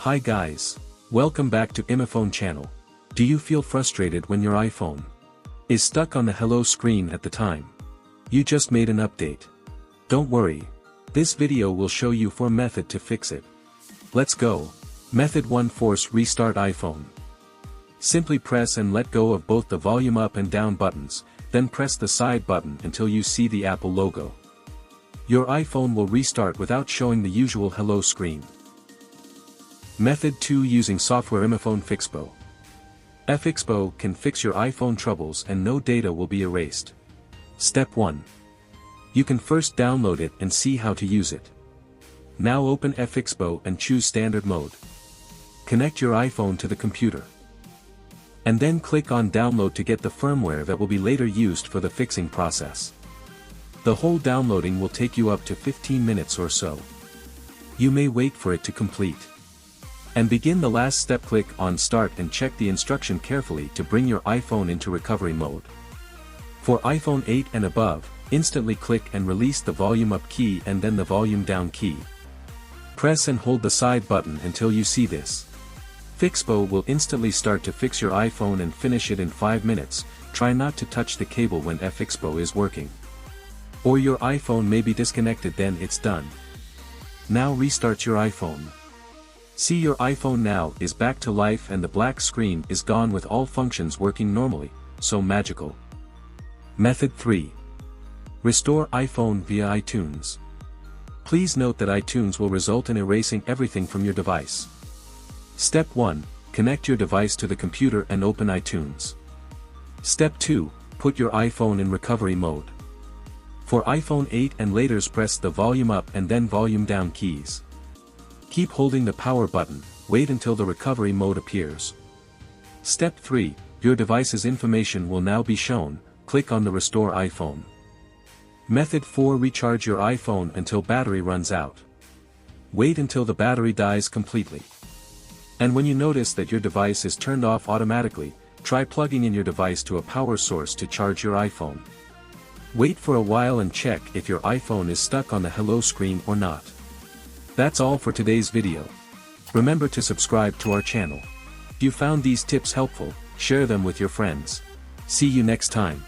Hi guys. Welcome back to iMyFone channel. Do you feel frustrated when your iPhone is stuck on the hello screen at the time you just made an update? Don't worry. This video will show you 4 methods to fix it. Let's go. Method 1. Force restart iPhone. Simply press and let go of both the volume up and down buttons, then press the side button until you see the Apple logo. Your iPhone will restart without showing the usual hello screen. Method 2. Using software iMyFone Fixppo. Fixppo can fix your iPhone troubles and no data will be erased. Step 1. You can first download it and see how to use it. Now open Fixppo and choose standard mode. Connect your iPhone to the computer. And then click on download to get the firmware that will be later used for the fixing process. The whole downloading will take you up to 15 minutes or so. You may wait for it to complete. And begin the last step. Click on start and check the instruction carefully to bring your iPhone into recovery mode. For iPhone 8 and above, instantly click and release the volume up key and then the volume down key. Press and hold the side button until you see this. Fixppo will instantly start to fix your iPhone and finish it in 5 minutes. Try not to touch the cable when Fixppo is working. Or your iPhone may be disconnected, then it's done. Now restart your iPhone. See, your iPhone now is back to life and the black screen is gone with all functions working normally, so magical. Method 3. Restore iPhone via iTunes. Please note that iTunes will result in erasing everything from your device. Step 1. Connect your device to the computer and open iTunes. Step 2. Put your iPhone in recovery mode. For iPhone 8 and later, press the volume up and then volume down keys. Keep holding the power button, wait until the recovery mode appears. Step 3. Your device's information will now be shown. Click on the Restore iPhone. Method 4. Recharge your iPhone until battery runs out. Wait until the battery dies completely. And when you notice that your device is turned off automatically, try plugging in your device to a power source to charge your iPhone. Wait for a while and check if your iPhone is stuck on the hello screen or not. That's all for today's video. Remember to subscribe to our channel. If you found these tips helpful, share them with your friends. See you next time.